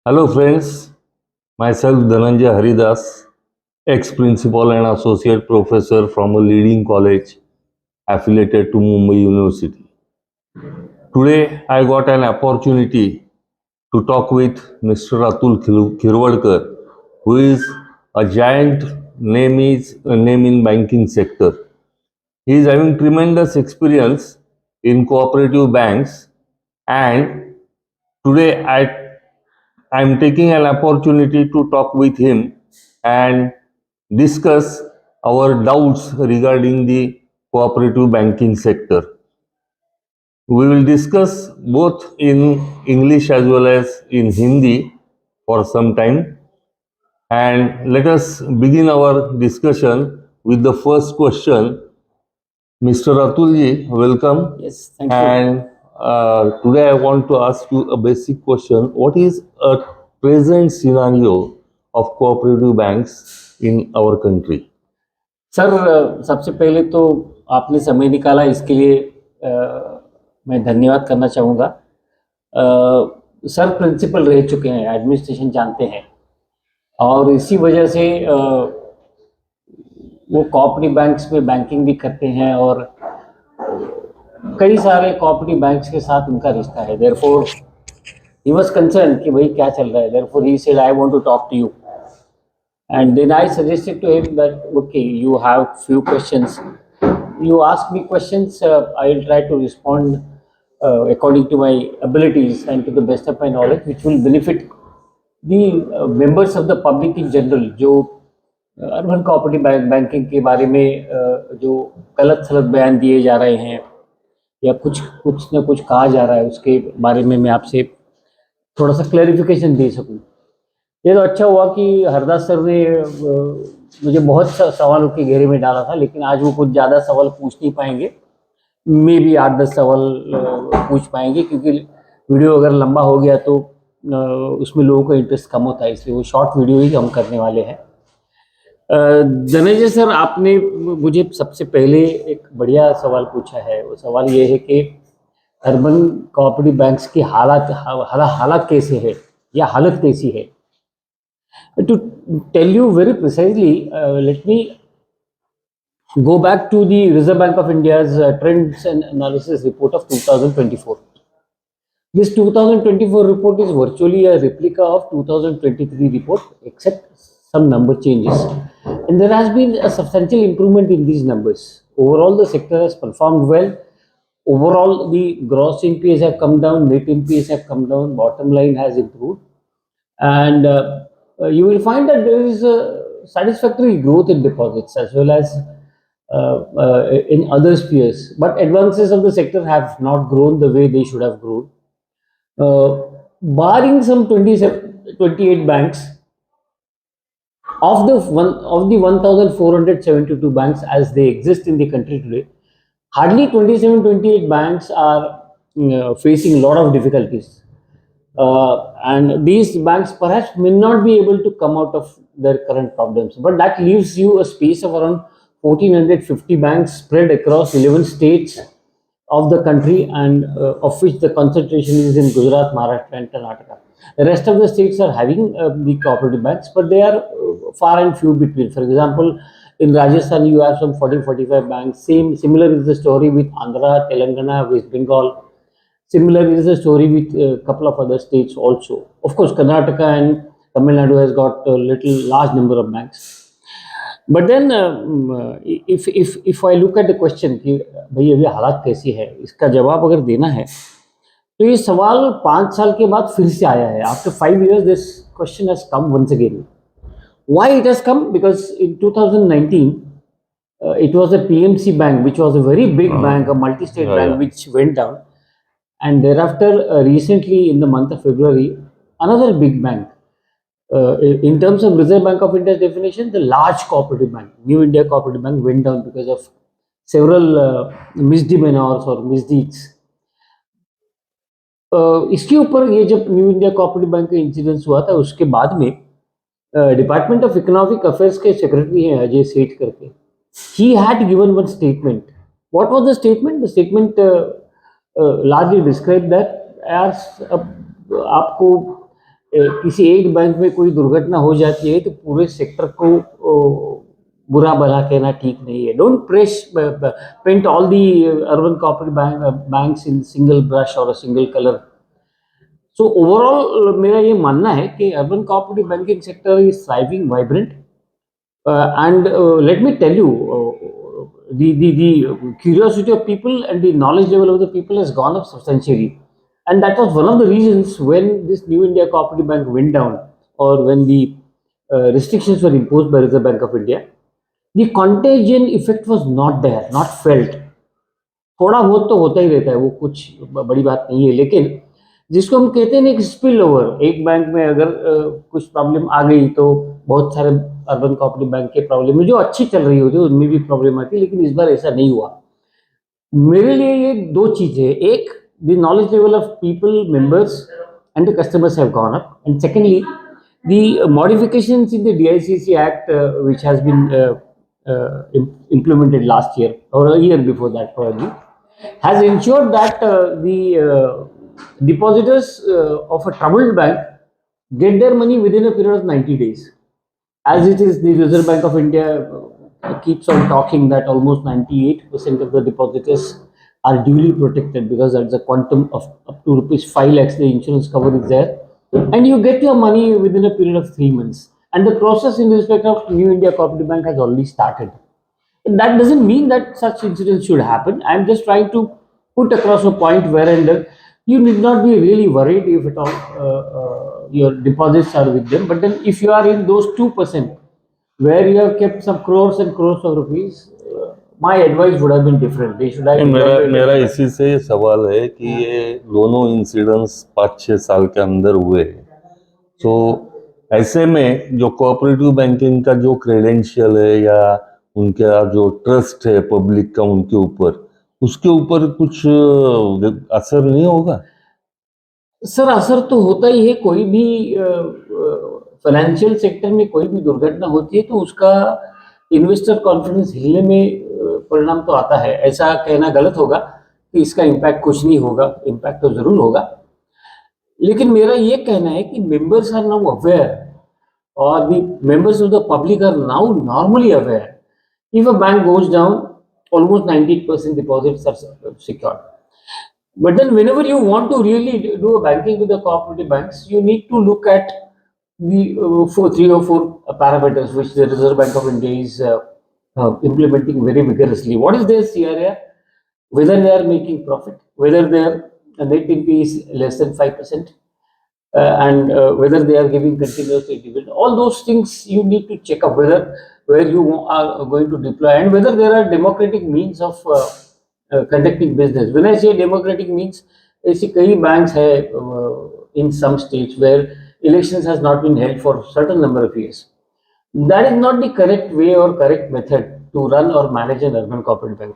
Hello friends, myself Dhananjay Haridas, ex-principal and associate professor from a leading college affiliated to Mumbai University. Today I got an opportunity to talk with Mr. Atul Khirwadkar, who is a giant name in banking sector. He is having tremendous experience in cooperative banks, and today I am taking an opportunity to talk with him and discuss our doubts regarding the cooperative banking sector. We will discuss both in English as well as in Hindi for some time. And let us begin our discussion with the first question. Mr. Atulji, welcome. Yes, thank you. And today I want to ask you a basic question. What is a present scenario of cooperative banks in our country? Sir सबसे पहले तो आपने समय निकाला इसके लिए मैं धन्यवाद करना चाहूँगा। सर प्रिंसिपल रह चुके हैं, एडमिनिस्ट्रेशन जानते हैं और इसी वजह से वो कोऑपरेटिव बैंक्स में बैंकिंग भी करते हैं और कई सारे कोऑपरेटिव बैंक्स के साथ उनका रिश्ता है। देयरफॉर ही वाज कंसर्न कि भाई क्या चल रहा है। Therefore he said I want to talk to you and then I suggested to him that okay, you have few questions, you ask me questions, I'll try to respond according to my abilities and to the best of my knowledge, which will benefit the members of the public in general जो urban cooperative banking के बारे में जो गलत सलत बयान दिए जा रहे हैं या कुछ न कुछ कहा जा रहा है उसके बारे में मैं आपसे थोड़ा सा क्लैरिफिकेशन दे सकूं। ये तो अच्छा हुआ कि हरदास सर ने मुझे बहुत सवालों के घेरे में डाला था, लेकिन आज वो कुछ ज़्यादा सवाल पूछ नहीं पाएंगे, मे भी 8-10 सवाल पूछ पाएंगे, क्योंकि वीडियो अगर लंबा हो गया तो उसमें लोगों का इंटरेस्ट कम होता है, इसलिए वो शॉर्ट वीडियो ही हम करने वाले हैं। धनंजय सर, आपने मुझे सबसे पहले एक बढ़िया सवाल पूछा है। वो सवाल ये है कि अर्बन कोऑपरेटिव बैंक्स की हालत कैसे है या हालत कैसी है। To tell you very precisely, let me go back to the Reserve Bank of India's Trends and Analysis Report of 2024. This 2024 report is virtually a replica of 2023 report, except some number changes. And there has been a substantial improvement in these numbers. Overall, the sector has performed well. Overall, the gross NPAs have come down, net NPAs have come down, bottom line has improved. And you will find that there is a satisfactory growth in deposits as well as in other spheres, but advances of the sector have not grown the way they should have grown. Barring some 28 banks, of the 1,472 banks as they exist in the country today, hardly 27-28 banks are facing a lot of difficulties. And these banks perhaps may not be able to come out of their current problems, but that leaves you a space of around 1,450 banks spread across 11 states of the country, and of which the concentration is in Gujarat, Maharashtra and Karnataka. The rest of the states are having the cooperative banks, but they are far and few between. For example, in Rajasthan you have some 40-45 banks. Similar is the story with Andhra, Telangana, West Bengal. Similar is the story with a couple of other states also. Of course, Karnataka and Tamil Nadu has got a large number of banks. But then if I look at the question कि भाई अभी हालात कैसी है, इसका जवाब अगर देना है तो ये सवाल 5 साल के बाद फिर से आया है. After 5 years, this question has come once again. Why it has come? Because in 2019, it was a PMC bank, which was a very big bank, a multi-state bank, which went down. And thereafter, recently in the month of February, another big bank, in terms of Reserve Bank of India's definition, the large cooperative bank, New India Cooperative Bank, went down because of several misdemeanors or misdeeds. इसके ऊपर ये जब new India cooperative bank का incidence हुआ था, उसके बाद में डिपार्टमेंट ऑफ इकोनॉमिक अफेयर्स के सेक्रेटरी हैं अजय सेठ करके, he had given one statement. What was the statement? The statement largely described that as आपको किसी एक बैंक में कोई दुर्घटना हो जाती है तो पूरे सेक्टर को बुरा भला कहना ठीक नहीं है. Don't paint all the urban cooperative banks in single brush और a single colour. So overall मेरा ये मानना है कि urban cooperative banking sector is thriving, vibrant, and let me tell you, the curiosity of people and the knowledge level of the people has gone up substantially, and that was one of the reasons when this new India Cooperative Bank went down, or when the restrictions were imposed by Reserve Bank of India. The contagion effect was not there, not felt. थोड़ा बहुत तो होता ही रहता है, वो कुछ बड़ी बात नहीं है, लेकिन जिसको हम कहते हैं ना, एक स्पिल ओवर, एक बैंक में अगर कुछ प्रॉब्लम आ गई तो बहुत सारे अर्बन कोऑपरेटिव बैंक के प्रॉब्लम में जो अच्छी चल रही होती है उनमें भी प्रॉब्लम आती है, लेकिन इस बार ऐसा नहीं हुआ. मेरे लिए ये दो चीजें, एक, the knowledge level of people, members and the customers have gone up, and secondly the modifications in the DICC Act, which has been implemented last year or a year before that probably, has ensured that the depositors of a troubled bank get their money within a period of 90 days. As it is, the Reserve Bank of India keeps on talking that almost 98% of the depositors are duly protected, because that's a quantum of up to rupees 5 lakhs, the insurance cover is there, and you get your money within a period of 3 months. And the process in respect of New India Cooperative Bank has already started. That doesn't mean that such incidents should happen. I'm just trying to put across a point where you need not be really worried if at all your deposits are with them. But then if you are in those 2% where you have kept some crores and crores of rupees, my advice would have been different. They should have मेरा इसी से ये सवाल है कि ये दोनों incidents 5-6 साल के अंदर हुए. तो ऐसे में जो कोऑपरेटिव बैंकिंग का जो क्रेडेंशियल है या उनका जो ट्रस्ट है पब्लिक का उनके ऊपर, उसके ऊपर कुछ असर नहीं होगा? सर, असर तो होता ही है. कोई भी फाइनेंशियल सेक्टर में कोई भी दुर्घटना होती है तो उसका इन्वेस्टर कॉन्फिडेंस हिलने में परिणाम तो आता है. ऐसा कहना गलत होगा कि इसका इम्पैक्ट कुछ नहीं होगा, इम्पैक्ट तो जरूर होगा. लेकिन मेरा ये कहना है कि मेंबर्स आर नाउ अवेयर, और the members of the public are now normally aware. If a bank goes down, almost 90% deposits are secured. But then whenever you want to really do a banking with the cooperative banks, you need to look at the three or four parameters which the Reserve Bank of India is implementing very vigorously. What is their CRR? Whether they are making profit, whether their net NP is less than 5%, and whether they are giving continuous dividend. All those things you need to check up whether where you are going to deploy, and whether there are democratic means of conducting business. When I say democratic means, ऐसी कई banks है in some states where elections has not been held for certain number of years. That is not the correct way or correct method to run or manage an urban cooperative bank.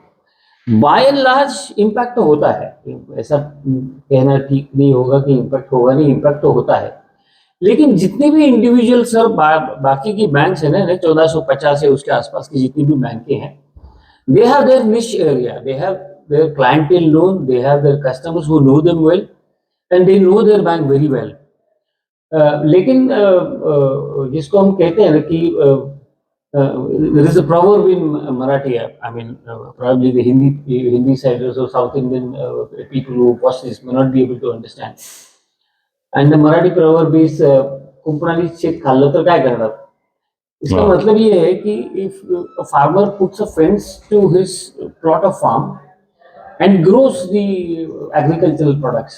By and large impact तो होता है, ऐसा कहना ठीक नहीं होगा कि impact होगा नहीं, इम्पैक्ट तो होता है. लेकिन जितने भी इंडिविजुअल्स और बाकी की बैंक्स है ना, 1450 है उसके आसपास की जितनी भी बैंकें हैं, दे हैव देयर निश area, they have their clientele known, they have their customers who know them well, and they know there bank very well. लेकिन जिसको हम कहते हैं ना कि there is a proverb in Marathi. I mean, probably the Hindi siders or South Indian people who watch this may not be able to understand. And the Marathi proverb is "कुंपणाने शेत खाल्लं तर काय करणार?" इसका मतलब ये है कि if a farmer puts a fence to his plot of farm and grows the agricultural products,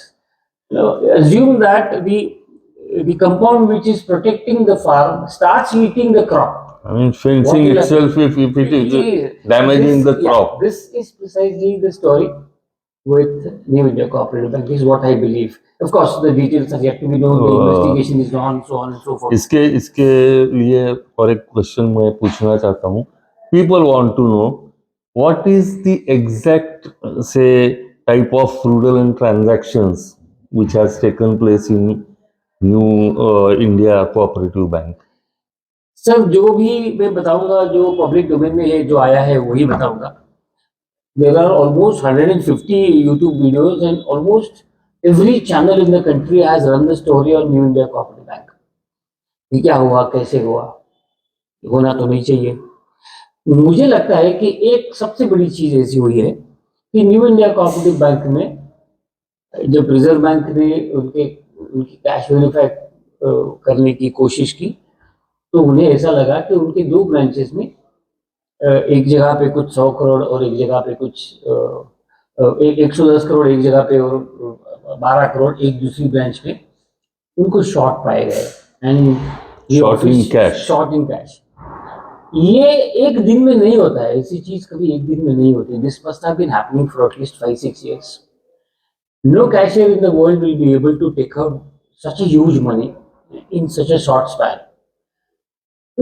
assume that the compound which is protecting the farm starts eating the crop. I mean, fencing itself, if it is damaging the crop. Yeah, this is precisely the story with New India Cooperative Bank, is what I believe. Of course, the details are yet to be known, the investigation is on, so on and so forth. इसके लिए और एक question मैं पूछना चाहता हूँ. People want to know what is the exact, say, type of fraudulent transactions which has taken place in New India Cooperative Bank. Sir, जो भी मैं बताऊंगा, जो पब्लिक डोमेन में है, जो आया है वही बताऊंगा. There are almost 150 YouTube videos and almost every channel in the country has run the story on New India Cooperative Bank. कि क्या हुआ, कैसे हुआ, होना तो नहीं चाहिए। मुझे लगता है कि एक सबसे बड़ी चीज ऐसी हुई है कि न्यू इंडिया कोऑपरेटिव बैंक में जब रिजर्व बैंक ने उनकी कैश वेरीफाई करने की कोशिश की, तो उन्हें ऐसा लगा कि उनके दो ब्रांचेस में एक जगह पे कुछ 100 करोड़ और एक जगह पे कुछ 110 करोड़ एक जगह पे और 12 करोड़ एक दूसरी ब्रांच में उनको शॉर्ट पाए गए and short in cash. Short in cash. ये एक दिन में नहीं होता है, ऐसी चीज कभी एक दिन में नहीं होती। This must have been happening for at least 5-6 years. No cashier in the world will be able to take out such a huge money in such a short span.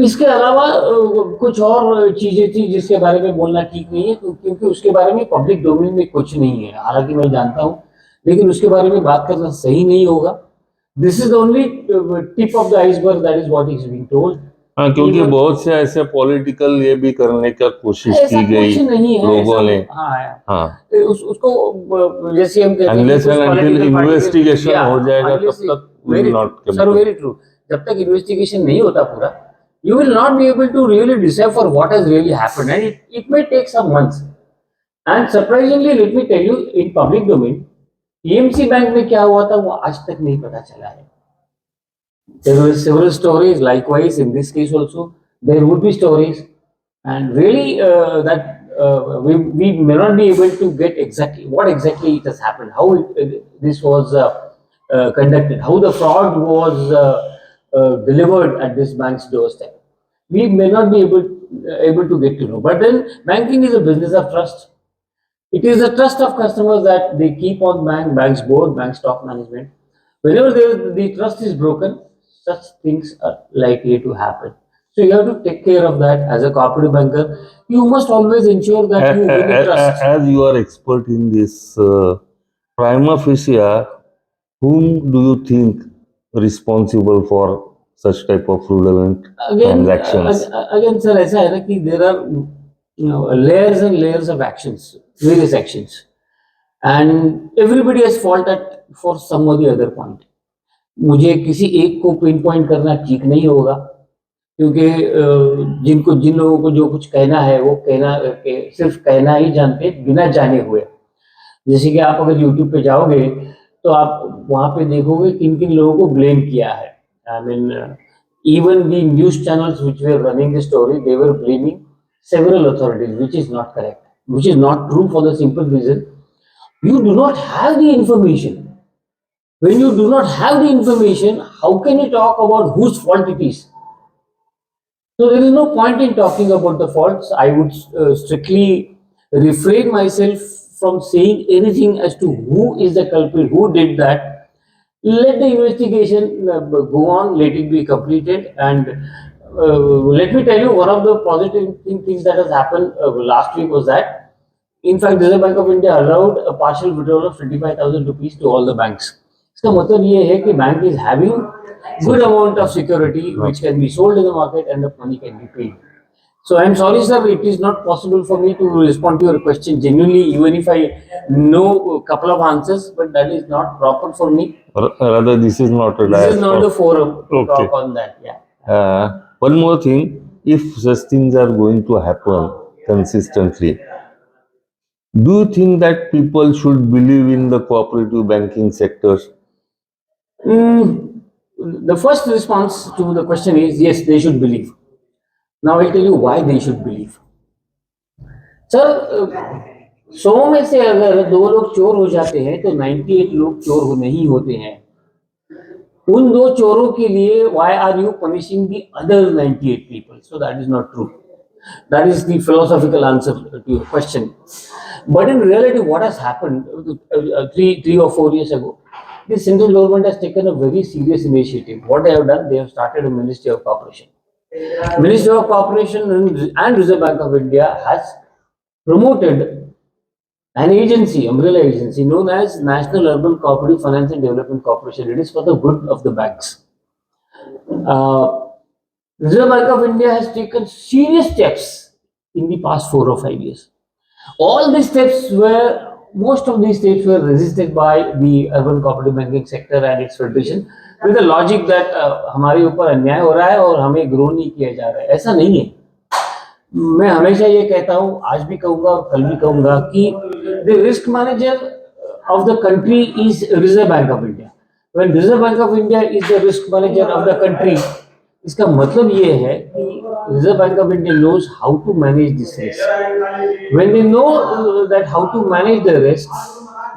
इसके अलावा कुछ और चीजें थी जिसके बारे में बोलना ठीक नहीं है, क्योंकि उसके बारे में पब्लिक डोमेन में कुछ नहीं है, हालांकि मैं जानता हूँ, लेकिन उसके बारे में बात करना सही नहीं होगा। This is only tip of the iceberg, that is what is being told. हाँ, क्योंकि बहुत से ऐसे पॉलिटिकल ये भी करने का कोशिश की गई लोगों ने। हाँ, उसको जैसे हम कहते हैं अनलेस एंड अनटिल इन्वेस्टिगेशन हो जाएगा तब तक we will not come sir, very true. जब तक इन्वेस्टिगेशन नहीं होता पूरा, you will not be able to really decide for what has really happened, and it may take some months. And surprisingly, let me tell you, in public domain, PMC bank में क्या हुआ था वो आज तक नहीं पता चला है। There were several stories. Likewise, in this case also, there would be stories, and really we may not be able to get exactly what exactly it has happened, how this was conducted, how the fraud was delivered at this bank's doorstep. We may not be able to get to know. But then, banking is a business of trust. It is the trust of customers that they keep on bank's board, bank's top management. Whenever the trust is broken, such things are likely to happen. So you have to take care of that as a cooperative banker. You must always ensure that you win the trust. As you are expert in this, prima facie, whom do you think responsible for such type of fraudulent transactions? Again, sir, ऐसा है ना कि there are layers and layers of actions, various actions, and everybody has fault at for some or the other point. मुझे किसी एक को pin point करना ठीक नहीं होगा, क्योंकि जिन लोगों को जो कुछ कहना है वो सिर्फ कहना ही जानते बिना जाने हुए। जैसे कि आप अगर YouTube पे जाओगे तो आप वहाँ पे देखोगे किन किन लोगों को ब्लेम किया है। I mean, even the news channels which were running the story, they were blaming several authorities, which is not correct, which is not true, for the simple reason you do not have the information. When you do not have the information, how can you talk about whose fault it is? So there is no point in talking about the faults. I would strictly refrain myself from saying anything as to who is the culprit, who did that. Let the investigation go on, let it be completed, and let me tell you, one of the positive things that has happened last week was that, in fact, Reserve Bank of India allowed a partial withdrawal of 25,000 rupees to all the banks. इसका मतलब ये है कि bank is having good amount of security which can be sold in the market and the money can be paid. So I'm sorry, sir, it is not possible for me to respond to your question genuinely, even if I know a couple of answers, but that is not proper for me. Rather, this is not a This is not the forum to talk on that. Yeah. One more thing, if such things are going to happen consistently, do you think that people should believe in the cooperative banking sector? The first response to the question is yes, they should believe. Now I'll tell you why they should believe. Sir, 100 में से अगर 2 लोग चोर हो जाते हैं तो 98 लोग चोर नहीं होते हैं। उन 2 चोरों के लिए why are you punishing the other 98 people? So that is not true. That is the philosophical answer to your question. But in reality, what has happened 3 or 4 years ago, the central government has taken a very serious initiative. What they have done, they have started a Ministry of Cooperation. Ministry of Cooperation and Reserve Bank of India has promoted an agency, umbrella agency, known as National Urban Cooperative Finance and Development Corporation. It is for the good of the banks. Reserve Bank of India has taken serious steps in the past 4 or 5 years. All these steps were most of these states were resisted by the urban cooperative banking sector and its federation with the logic that हमारे ऊपर अन्याय हो रहा है और हमें grow नहीं किया जा रहा है। ऐसा नहीं है। मैं हमेशा ये कहता हूँ, आज भी कहूंगा और कल भी कहूंगा कि the risk manager of the country is Reserve Bank of India. When Reserve Bank of India is the risk manager of the country, इसका मतलब ये है कि Reserve Bank of India knows how to manage this risk. When they know that how to manage the risk,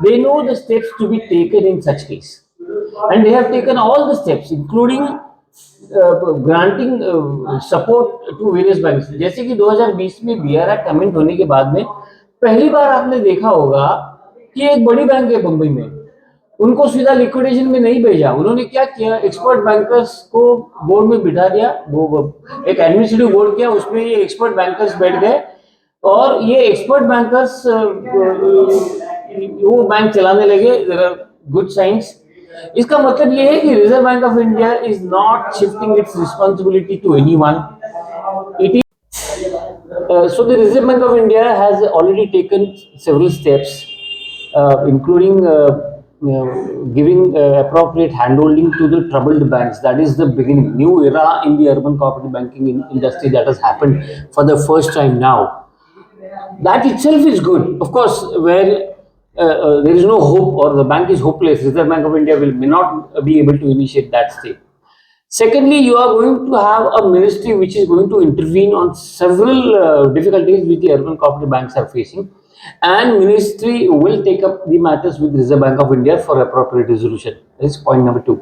they know the steps to be taken in such case, and they have taken all the steps, including granting support to various banks. जैसे कि 2020 में BRI comment होने के बाद में पहली बार आपने देखा होगा कि एक बड़ी बैंक है बंबई में, उनको सीधा लिक्विडेशन में नहीं भेजा। उन्होंने क्या किया, एक्सपर्ट बैंकर्स को बोर्ड में बिठा दिया, वो एक एडमिनिस्ट्रेटिव बोर्ड किया, उसमें ये एक्सपर्ट बैंकर्स बैठ गए और ये एक्सपर्ट बैंकर्स वो बैंक चलाने लगे। There are good signs. इसका मतलब ये है कि reserve bank of India is not shifting its responsibility to anyone. It is so the Reserve Bank of India has already taken several steps, including giving appropriate handholding to the troubled banks. That is the beginning, new era in the urban cooperative banking industry that has happened for the first time now. That itself is good. Of course, where there is no hope or the bank is hopeless, Reserve Bank of India may not be able to initiate that step. Secondly, you are going to have a ministry which is going to intervene on several difficulties which the urban cooperative banks are facing, and ministry will take up the matters with Reserve Bank of India for appropriate resolution. That is point number 2.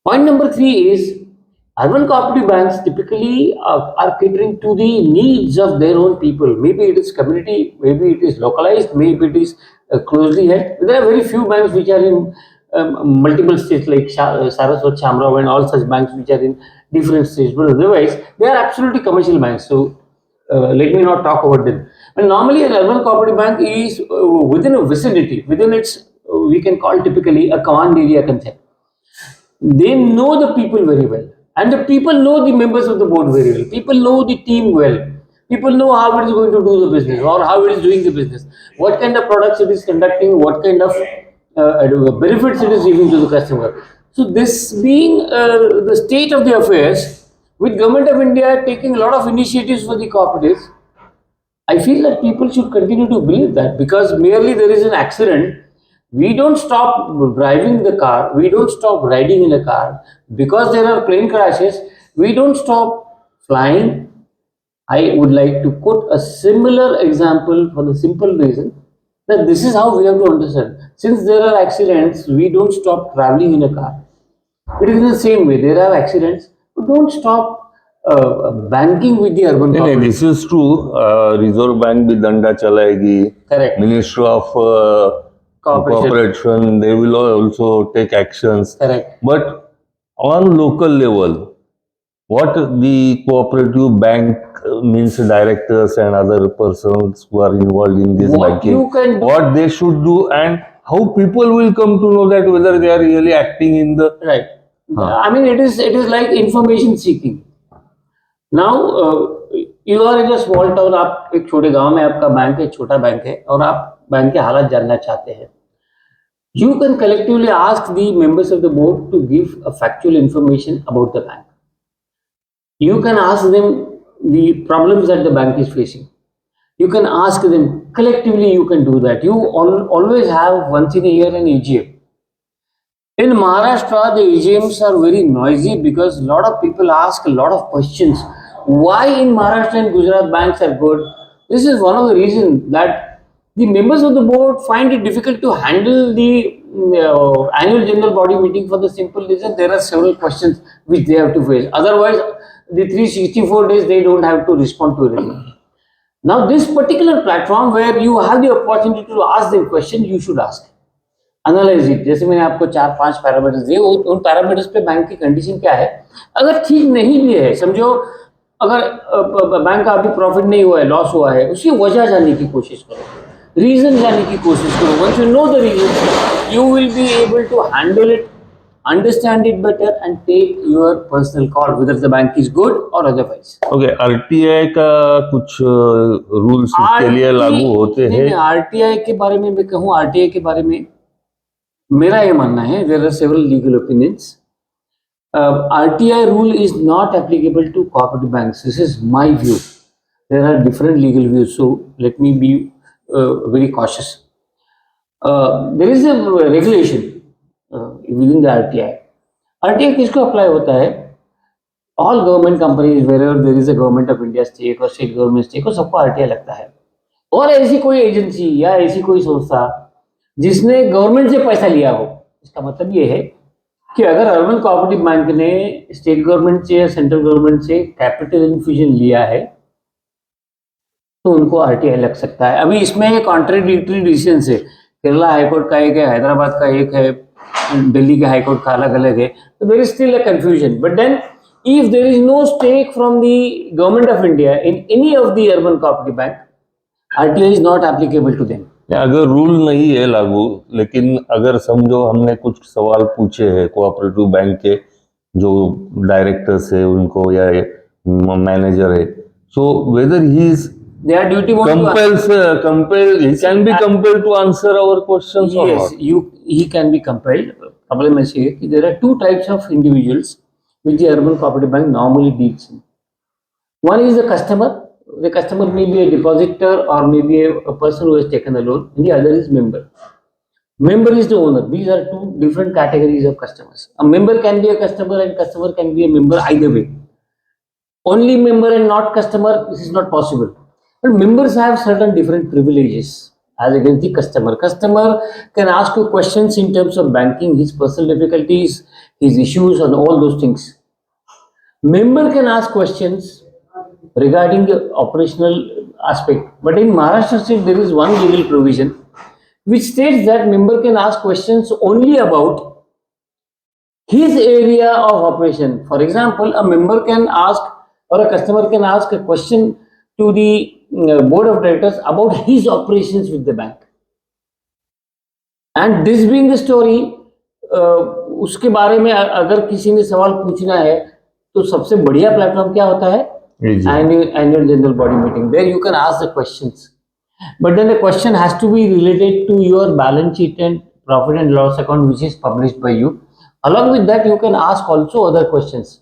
Point number 3 is urban cooperative banks typically are catering to the needs of their own people. Maybe it is community, maybe it is localized, maybe it is closely held. There are very few banks which are in multiple states like Saraswat, Shamrao and all such banks which are in different states, but otherwise they are absolutely commercial banks. So let me not talk about them. And normally an urban cooperative bank is within a vicinity, within its we can call typically a command area concept. They know the people very well, and the people know the members of the board very well. People know the team well. People know how it is going to do the business or how it is doing the business, what kind of products it is conducting, what kind of benefits it is giving to the customer. So this being the state of the affairs, with Government of India taking a lot of initiatives for the cooperatives, I feel that people should continue to believe that, because merely there is an accident, we don't stop driving the car, we don't stop riding in a car. Because there are plane crashes, we don't stop flying. I would like to quote a similar example for the simple reason that this is how we have to understand. Since there are accidents, we don't stop traveling in a car. It is in the same way, there are accidents, we don't stop banking with the urban नहीं, cooperative. this is true. Reserve bank भी दंडा चलाएगी. Correct. Ministry of Cooperation, they will also take actions. Correct. But on local level, what the cooperative bank means directors and other persons who are involved in this What banking, you can do- what they should do and how people will come to know that whether they are really acting in the Right. I mean, it is like information seeking. Now, you are in a small town, आप एक छोटे गांव में आपका bank है, छोटा bank है, और आप बैंक के हालात जानना चाहते हैं. You can collectively ask the members of the board to give a factual information about the bank. You can ask them the problems that the bank is facing. You can ask them collectively. You can do that. You always have once in a year an AGM. In Maharashtra, the AGMs are very noisy because a lot of people ask a lot of questions. Why in Maharashtra and Gujarat banks are good? This is one of the reasons that the members of the board find it difficult to handle the annual general body meeting for the simple reason there are several questions which they have to face. Otherwise, the 364 days they don't have to respond to anything. Now, this particular platform where you have the opportunity to ask them question, you should ask. Analyse it. जैसे मैंने आपको 4-5 parameters दिए, उन parameters पे bank की condition क्या है. अगर ठीक नहीं भी है, समझो अगर बैंक का अभी प्रॉफिट नहीं हुआ है, लॉस हुआ है, उसकी वजह जानने की कोशिश करो, रीजन जानने की कोशिश करो. Once you know the reason, you will be able to handle it understand it better and take your personal call whether the bank is good or otherwise. Okay, RTI का कुछ रूल्स इसके लिए लागू होते हैं? आरटीआई के बारे में मैं कहूँ, आरटीआई के बारे में मेरा ये मानना है, there are several legal opinions. RTI rule is not applicable to cooperative banks. This is my view. There are different legal views, so let me be very cautious. There is a regulation within the RTI. RTI किसको apply होता है? All government companies, wherever there is a government of India stake or state government stake, को सबको RTI लगता है. और ऐसी कोई एजेंसी या ऐसी कोई संस्था जिसने गवर्नमेंट से पैसा लिया हो, इसका मतलब ये है कि अगर अर्बन कोऑपरेटिव बैंक ने स्टेट गवर्नमेंट से या सेंट्रल गवर्नमेंट से कैपिटल इन्फ्यूजन लिया है तो उनको आरटीआई लग सकता है. अभी इसमें कॉन्ट्राडिक्टरी डिसीजन है, केरला हाईकोर्ट का एक है, हैदराबाद का एक है, दिल्ली के हाईकोर्ट का अलग अलग है, तो there is still a confusion. But then if there is no stake from the government of India in any of the urban cooperative bank, RTI is not applicable to them. अगर rule नहीं है लागू, लेकिन अगर समझो हमने कुछ सवाल पूछे हैं कोऑपरेटिव बैंक के जो डायरेक्टर्स है उनको या मैनेजर है, so whether he is they are duty bound he can be compelled to answer our questions. Yes, he can be compelled. Problem is here there are two types of individuals which the urban cooperative bank normally deals in. One is the customer. The customer may be a depositor or maybe a person who has taken a loan, and the other is member. Member is the owner. These are two different categories of customers. A member can be a customer and customer can be a member, either way. Only member and not customer, this is not possible. But members have certain different privileges as against the customer. Customer can ask you questions in terms of banking, his personal difficulties, his issues and all those things. Member can ask questions regarding the operational aspect. But in Maharashtra state, there is one legal provision which states that member can ask questions only about his area of operation. For example, a member can ask or a customer can ask a question to the board of directors about his operations with the bank. And this being the story, उसके बारे में अगर किसी ने सवाल पूछना है तो सबसे बढ़िया प्लेटफॉर्म क्या होता है? Annual general body meeting. There you can ask the questions. But then the question has to be related to your balance sheet and profit and loss account which is published by you. Along with that you can ask also other questions.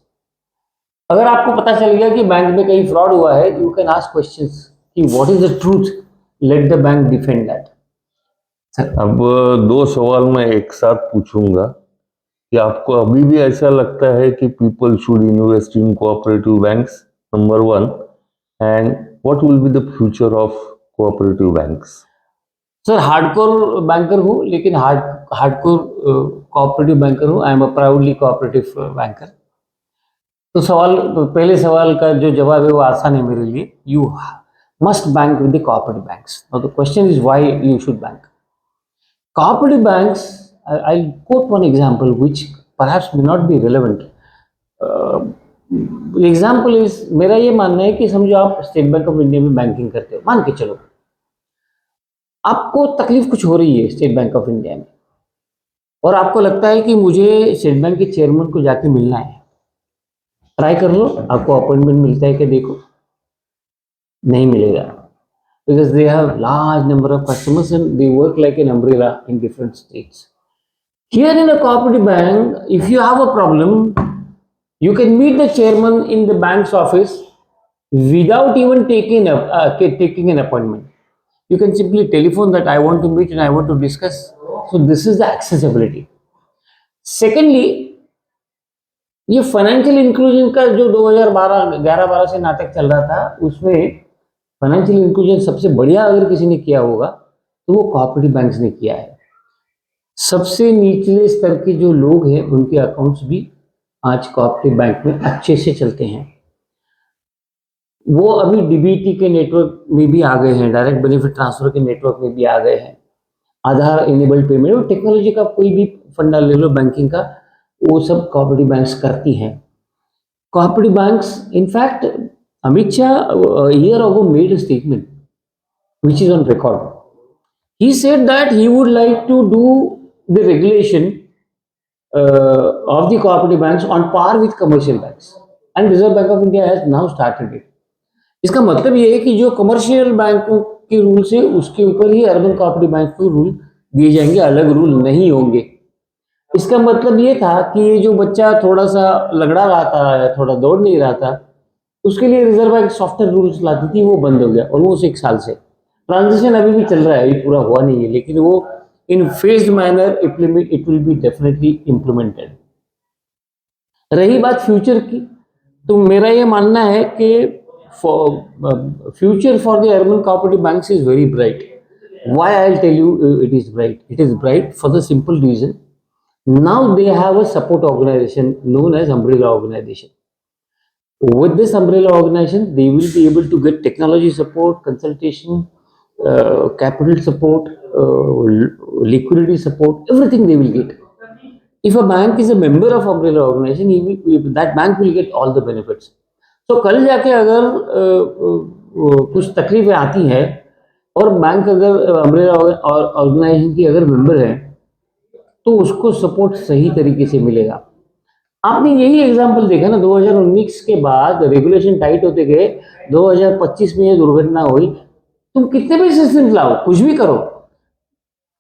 अगर आपको पता चल गया कि bank में कहीं fraud हुआ है, यू कैन आस्क क्वेश्चंस कि what is the truth, let the bank defend that. अब दो सवाल मैं एक साथ पूछूंगा कि आपको अभी भी ऐसा लगता है कि people should invest in cooperative banks, number one, and what will be the future of cooperative banks? Sir, hardcore banker हूँ, लेकिन हार्डकोर कोऑपरेटिव बैंकर हूँ. I am a proudly cooperative banker. तो पहले सवाल का जो जवाब है वो आसान है मेरे लिए. You must bank with the cooperative banks. Now the question is why you should bank. Cooperative banks, I quote one example which perhaps may not be relevant. Example is, मेरा ये मानना है कि समझो आप स्टेट बैंक ऑफ इंडिया में banking करते हो, मान के चलो आपको तकलीफ कुछ हो रही है स्टेट बैंक ऑफ इंडिया में और आपको लगता है कि मुझे स्टेट बैंक के चेयरमैन को जाके मिलना है. ट्राई कर लो, आपको अपॉइंटमेंट मिलता है कि देखो, नहीं मिलेगा, because they have large number of customers and they work like an umbrella in different states. Here in a cooperative bank, if you have a problem, you can meet the chairman in the bank's office without even taking an appointment. You can simply telephone that I want to meet and I want to discuss. So this is the accessibility. Secondly, ये financial inclusion का जो 2011-12 से नाटक चल रहा था, उसमें financial inclusion सबसे बढ़िया अगर किसी ने किया होगा तो वो कोऑपरेटिव बैंक्स ने किया है. सबसे निचले स्तर के जो लोग हैं उनके अकाउंट्स भी आज कोऑपरेटिव बैंक में अच्छे से चलते हैं. वो अभी डीबीटी के नेटवर्क में भी आ गए हैं, डायरेक्ट बेनिफिट ट्रांसफर के नेटवर्क में भी आ गए हैं, आधार इनेबल्ड पेमेंट, टेक्नोलॉजी का कोई भी फंडा ले लो बैंकिंग का, वो सब कोऑपरेटिव बैंक्स करती हैं. Cooperative banks, in fact Amit Shah year ago made a statement which is on record. He said that he would like to do the regulation of the cooperative banks on par with commercial banks, and Reserve Bank of India has now started it. इसका मतलब ये है कि जो commercial बैंकों के rules है उसके ऊपर ही अर्बन कोऑपरेटिव बैंक को रूल दिए जाएंगे, अलग रूल नहीं होंगे। इसका मतलब ये था कि ये जो बच्चा थोड़ा सा लगड़ा रहा था या थोड़ा दौड़ नहीं रहा था, उसके लिए रिजर्व बैंक सॉफ्टवेयर रूल्स लाती थी, वो बंद हो गया ऑलमोस्ट 1 साल से। ट्रांजिशन अभी भी चल रहा है, अभी पूरा हुआ नहीं है, लेकिन वो in phased manner it will be definitely implemented. रही बात फ्यूचर की, तो मेरा ये मानना है कि future for the urban cooperative banks is very bright. Why I'll tell you it is bright? It is bright for the simple reason. Now they have a support organization known as umbrella organization. With this umbrella organization, they will be able to get technology support, consultation, capital support, liquidity support, everything they will get. If a bank is a member of umbrella organization, that bank will get all the benefits. So कल जाके अगर कुछ तकलीफें आती हैं और bank अगर umbrella organisation की अगर मेंबर है, तो उसको सपोर्ट सही तरीके से मिलेगा। आपने यही एग्जांपल देखा ना, 2019 के बाद रेगुलेशन टाइट होते गए, 2025 में ये दुर्घटना हुई। तुम कितने भी सिस्टम लाओ, कुछ भी करो,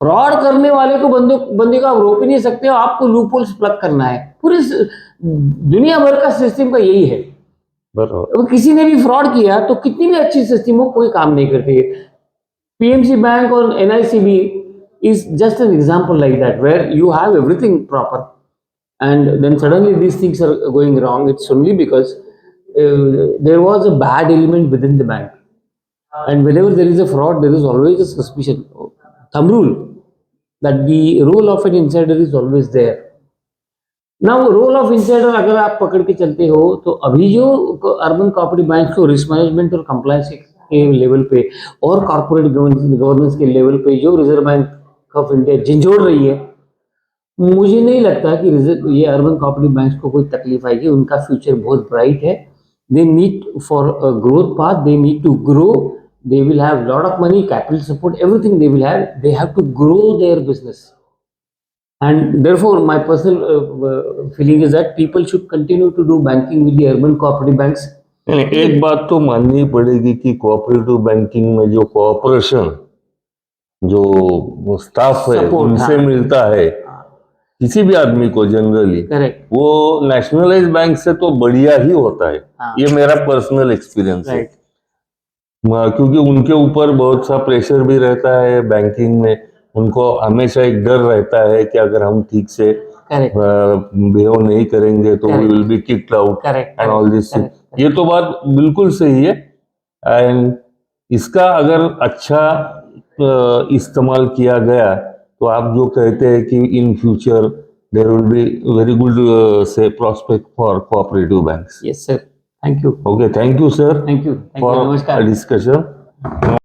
फ्रॉड करने वाले को बंदे को आप रोक ही नहीं सकते हो, आपको लूपहोल्स प्लग करना है। पूरे दुनिया भर का सिस्टम का यही है। अगर किसी ने भी फ्रॉड किया तो कितनी भी अच्छी सिस्टम हो, कोई काम नहीं करती है। PMC Bank or NICB is just an example like that, where you have everything proper, and then suddenly these things are going wrong. It's only because there was a bad element within the bank, and whenever there is a fraud, there is always a suspicion. Thumb rule that the role of an insider is always there. Now role of insider अगर आप पकड़ के चलते हो, तो अभी जो urban cooperative bank को रिस्क मैनेजमेंट और कंप्लायंस के लेवल पे और कॉर्पोरेट गवर्नेंस के लेवल पे जो रिजर्व बैंक ऑफ इंडिया झंझोड़ रही है, मुझे नहीं लगता कि ये अर्बन कोऑपरेटिव बैंक्स को कोई तकलीफ आएगी। उनका फ्यूचर बहुत ब्राइट है। They need for growth path, they need to grow, they will have lot of money, capital support, everything they have to grow their business. And therefore, my personal feeling is that people should continue to do banking with the urban cooperative banks. एक बात तो माननी पड़ेगी कि cooperative banking में जो cooperation जो staff है उनसे मिलता है किसी भी आदमी को जनरली, वो नेशनलाइज बैंक से तो बढ़िया ही होता है। ये मेरा पर्सनल एक्सपीरियंस है, क्योंकि उनके ऊपर बहुत सा प्रेशर भी रहता है बैंकिंग में। उनको हमेशा एक डर रहता है कि अगर हम ठीक से बिहेव नहीं करेंगे तो we will be kicked out and all this. ये तो बात बिल्कुल सही है। एंड इसका अगर अच्छा इस्तेमाल किया गया तो आप जो कहते हैं कि in future there will be very good से prospect for cooperative banks. Yes sir, thank you. Okay, thank you sir, thank you for discussion.